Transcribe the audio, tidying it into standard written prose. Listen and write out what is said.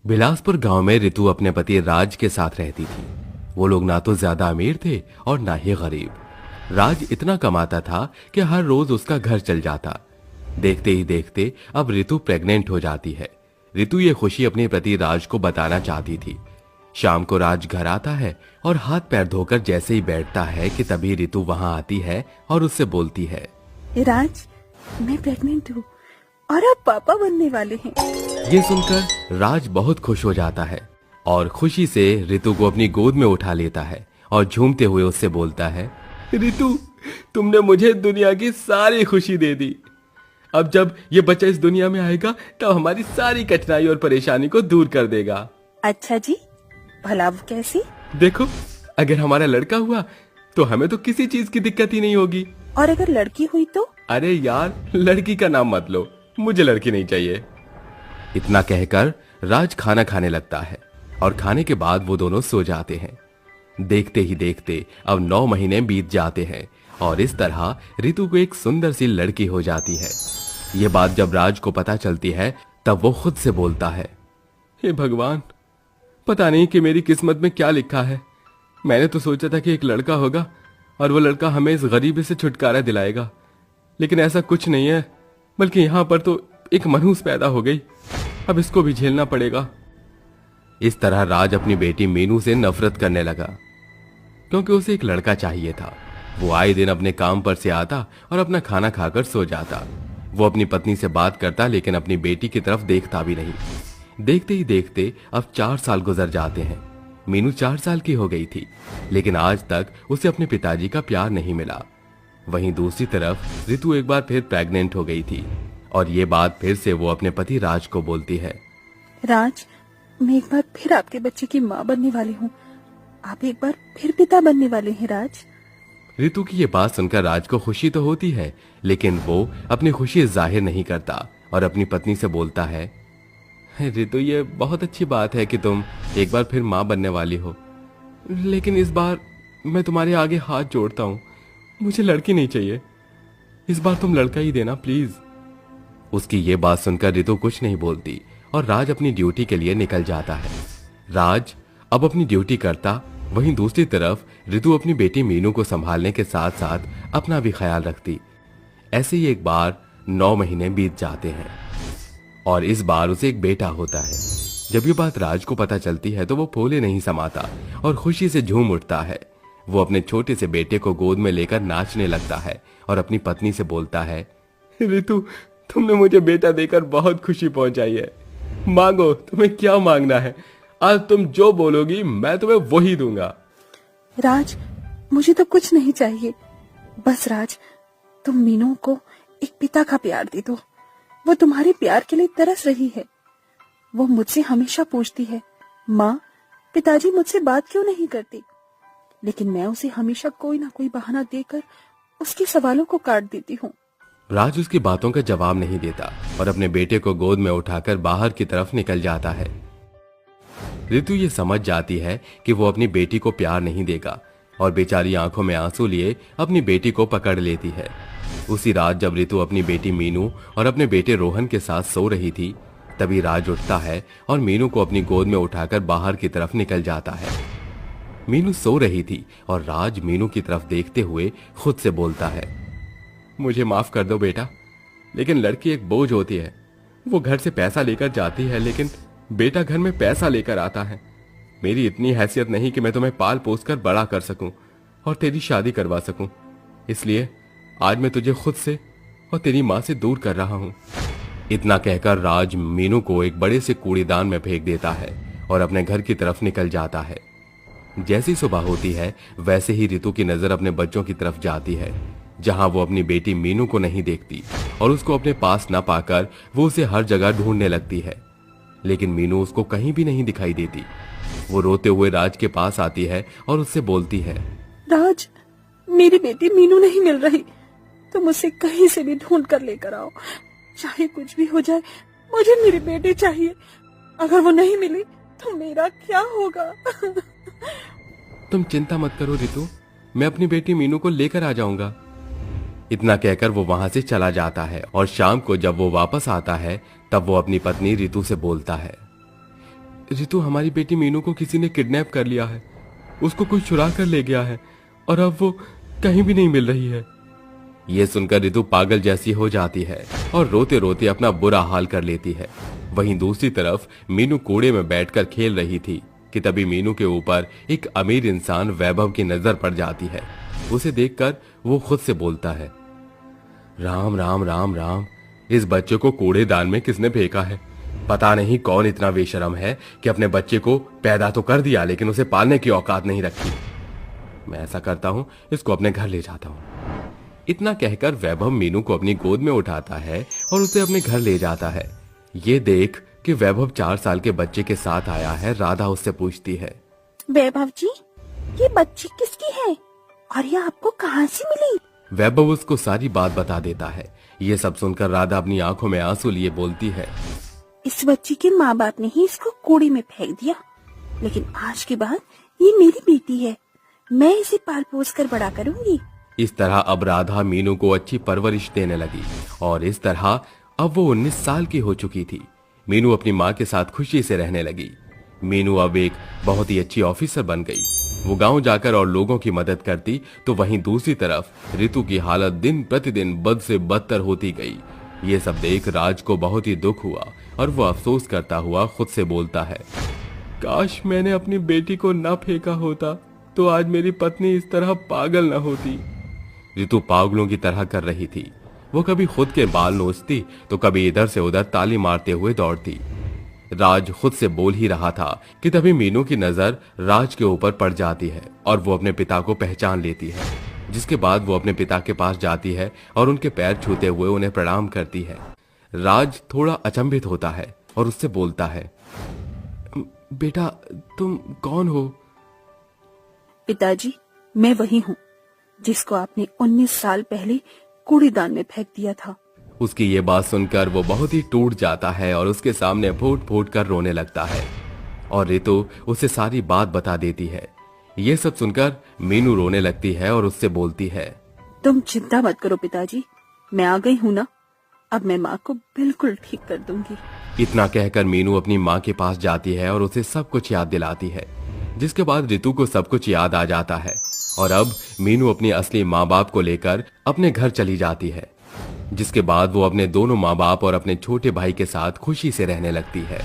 बिलासपुर गांव में रितु अपने पति राज के साथ रहती थी। वो लोग ना तो ज्यादा अमीर थे और ना ही गरीब। राज इतना कमाता था कि हर रोज उसका घर चल जाता। देखते ही देखते अब रितु प्रेग्नेंट हो जाती है। रितु ये खुशी अपने पति राज को बताना चाहती थी। शाम को राज घर आता है और हाथ पैर धोकर जैसे ही बैठता है कि तभी रितु वहां आती है और उससे बोलती है, राज, मैं प्रेग्नेंट हूँ और आप पापा बनने वाले हैं। ये सुनकर राज बहुत खुश हो जाता है और खुशी से रितु को अपनी गोद में उठा लेता है और झूमते हुए उससे बोलता है, रितु, तुमने मुझे दुनिया की सारी खुशी दे दी। अब जब ये बच्चा इस दुनिया में आएगा तब हमारी सारी कठिनाई और परेशानी को दूर कर देगा। अच्छा जी, भला वो कैसी? देखो, अगर हमारा लड़का हुआ तो हमें तो किसी चीज की दिक्कत ही नहीं होगी। और अगर लड़की हुई तो? अरे यार, लड़की का नाम मत लो, मुझे लड़की नहीं चाहिए। इतना कहकर राज खाना खाने लगता है और खाने के बाद वो दोनों सो जाते हैं। देखते ही देखते अब 9 महीने बीत जाते हैं और इस तरह रितु को एक सुंदर सी लड़की हो जाती है। ये बात जब राज को पता चलती है तब वो खुद से बोलता है, हे भगवान, पता नहीं कि मेरी किस्मत में क्या लिखा है। मैंने तो सोचा था कि एक लड़का होगा और वो लड़का हमें इस गरीबी से छुटकारा दिलाएगा, लेकिन ऐसा कुछ नहीं है, बल्कि यहाँ पर तो एक मनहूस पैदा हो गई। अब इसको भी झेलना पड़ेगा। इस तरह राज अपनी बेटी मीनू से नफरत करने लगा, क्योंकि उसे एक लड़का चाहिए था। वो आए दिन अपने काम पर से आता और अपना खाना खाकर सो जाता। वो अपनी पत्नी से बात करता लेकिन अपनी बेटी की तरफ देखता भी नहीं। देखते ही देखते अब 4 साल गुजर जाते हैं। मीनू 4 साल की हो गई थी, लेकिन आज तक उसे अपने पिताजी का प्यार नहीं मिला। वहीं दूसरी तरफ रितु एक बार फिर प्रेग्नेंट हो गई थी और ये बात फिर से वो अपने पति राज को बोलती है, राज, मैं एक बार फिर आपके बच्चे की माँ बनने वाली हूँ। आप एक बार फिर पिता बनने वाले हैं राज। रितु की ये बात सुनकर राज को खुशी तो होती है, लेकिन वो अपनी खुशी जाहिर नहीं करता और अपनी पत्नी से बोलता है, रितु, ये बहुत अच्छी बात है कि तुम एक बार फिर माँ बनने वाली हो, लेकिन इस बार मैं तुम्हारे आगे हाथ जोड़ता हूँ, मुझे लड़की नहीं चाहिए। इस बार तुम लड़का ही देना प्लीज। उसकी ये बात सुनकर रितु कुछ नहीं बोलती और राज अपनी ड्यूटी के लिए निकल जाता है। राज अब अपनी ड्यूटी करता, वहीं दूसरी तरफ रितु अपनी बेटी मीनू को संभालने के साथ साथ अपना भी ख्याल रखती। ऐसे ही एक बार 9 महीने बीत जाते हैं और इस बार उसे एक बेटा होता है। जब ये बात राज को पता चलती है तो वो फूले नहीं समाता और खुशी से झूम उठता है। वो अपने छोटे से बेटे को गोद में लेकर नाचने लगता है और अपनी पत्नी से बोलता है, रितु, तुमने मुझे बेटा देकर बहुत खुशी पहुंचाई है। मांगो, तुम्हें क्या मांगना है, आज तुम जो बोलोगी मैं तुम्हें वही दूंगा। राज, मुझे तो कुछ नहीं चाहिए। बस राज, तुम मीनू को एक पिता का प्यार दे दो। वो तुम्हारे प्यार के लिए तरस रही है। वो मुझसे हमेशा पूछती है, माँ, पिताजी मुझसे बात क्यों नहीं करती? लेकिन मैं उसे हमेशा कोई ना कोई बहाना देकर उसके सवालों को काट देती हूँ। राज उसकी बातों का जवाब नहीं देता और अपने बेटे को गोद में उठाकर बाहर की तरफ निकल जाता है। रितु ये समझ जाती है कि वो अपनी बेटी को प्यार नहीं देगा और बेचारी आंखों में आंसू लिए अपनी बेटी को पकड़ लेती है। उसी रात जब रितु अपनी बेटी मीनू और अपने बेटे रोहन के साथ सो रही थी, तभी राज उठता है और मीनू को अपनी गोद में उठाकर बाहर की तरफ निकल जाता है। मीनू सो रही थी और राज मीनू की तरफ देखते हुए खुद से बोलता है, मुझे माफ कर दो बेटा, लेकिन लड़की एक बोझ होती है। वो घर से पैसा लेकर जाती है, लेकिन बेटा घर में पैसा लेकर आता है। मेरी इतनी हैसियत नहीं कि मैं तुम्हें पाल पोस कर बड़ा कर सकूं और तेरी शादी करवा सकूं। इसलिए आज मैं तुझे खुद से और तेरी माँ से दूर कर रहा हूं। इतना कहकर राज मीनू को एक बड़े से कूड़ेदान में फेंक देता है और अपने घर की तरफ निकल जाता है। जैसी सुबह होती है वैसे ही रितु की नजर अपने बच्चों की तरफ जाती है, जहां वो अपनी बेटी मीनू को नहीं देखती और उसको अपने पास न पाकर वो उसे हर जगह ढूंढने लगती है, लेकिन मीनू उसको कहीं भी नहीं दिखाई देती। वो रोते हुए राज के पास आती है और उससे बोलती है, राज, मेरी बेटी मीनू नहीं मिल रही। तुम उसे कहीं से भी ढूंढ कर लेकर आओ। चाहे कुछ भी हो जाए, मुझे मेरी बेटी चाहिए। अगर वो नहीं मिली तो मेरा क्या होगा? तुम चिंता मत करो रितु, मैं अपनी बेटी मीनू को लेकर आ जाऊंगा। इतना कहकर वो वहां से चला जाता है और शाम को जब वो वापस आता है तब वो अपनी पत्नी रितु से बोलता है, रितु, हमारी बेटी मीनू को किसी ने किडनैप कर लिया है। उसको कोई चुरा कर ले गया है और अब वो कहीं भी नहीं मिल रही है। ये सुनकर रितु पागल जैसी हो जाती है और रोते रोते अपना बुरा हाल कर लेती है। वहीं दूसरी तरफ मीनू कूड़े में बैठकर खेल रही थी कि तभी मीनू के ऊपर एक अमीर इंसान वैभव की नजर पड़ जाती है। उसे देखकर वो खुद से बोलता है, राम राम राम राम, इस बच्चे को कूड़ेदान में किसने फेंका है? पता नहीं कौन इतना बेशरम है कि अपने बच्चे को पैदा तो कर दिया लेकिन उसे पालने की औकात नहीं रखी। मैं ऐसा करता हूं, इसको अपने घर ले जाता हूं। इतना कहकर वैभव मीनू को अपनी गोद में उठाता है और उसे अपने घर ले जाता है। ये देख कि वैभव 4 साल के बच्चे के साथ आया है, राधा उससे पूछती है, वैभव जी, ये बच्ची किसकी है और ये आपको कहाँ से मिली? वैभव उसको सारी बात बता देता है। ये सब सुनकर राधा अपनी आंखों में आंसू लिए बोलती है, इस बच्ची के माँ बाप ने ही इसको कूड़े में फेंक दिया, लेकिन आज के बाद ये मेरी बेटी है। मैं इसे पाल पोस कर बड़ा करूंगी। इस तरह अब राधा मीनू को अच्छी परवरिश देने लगी और इस तरह अब वो 19 साल की हो चुकी थी। मीनू अपनी माँ के साथ खुशी से रहने लगी। मीनू अब एक बहुत ही अच्छी ऑफिसर बन गई। वो गांव जाकर और लोगों की मदद करती, तो वहीं दूसरी तरफ रितु की हालत दिन प्रतिदिन बद से बदतर होती गई। ये सब देख राज को बहुत ही दुख हुआ और वो अफसोस करता हुआ खुद से बोलता है, काश मैंने अपनी बेटी को न फेंका होता तो आज मेरी पत्नी इस तरह पागल न होती। रितु पागलों की तरह कर रही थी। वो कभी खुद के बाल नोचती तो कभी इधर से उधर ताली मारते हुए दौड़ती। राज खुद से बोल ही रहा था कि तभी मीनू की नजर राज के ऊपर पड़ जाती है और वो अपने पिता को पहचान लेती है, जिसके बाद वो अपने पिता के पास जाती है और उनके पैर छूते हुए उन्हें प्रणाम करती है। राज थोड़ा अचंभित होता है और उससे बोलता है, बेटा तुम कौन हो? पिताजी, मैं वही हूँ जिसको आपने 19 साल पहले कूड़ेदान में फेंक दिया था। उसकी ये बात सुनकर वो बहुत ही टूट जाता है और उसके सामने फूट फूट कर रोने लगता है और रितु उसे सारी बात बता देती है। ये सब सुनकर मीनू रोने लगती है और उससे बोलती है, तुम चिंता मत करो पिताजी, मैं आ गई हूँ ना, अब मैं माँ को बिल्कुल ठीक कर दूंगी। इतना कहकर मीनू अपनी माँ के पास जाती है और उसे सब कुछ याद दिलाती है, जिसके बाद रितु को सब कुछ याद आ जाता है और अब मीनू अपनी असली माँ बाप को लेकर अपने घर चली जाती है, जिसके बाद वो अपने दोनों माँ बाप और अपने छोटे भाई के साथ खुशी से रहने लगती है।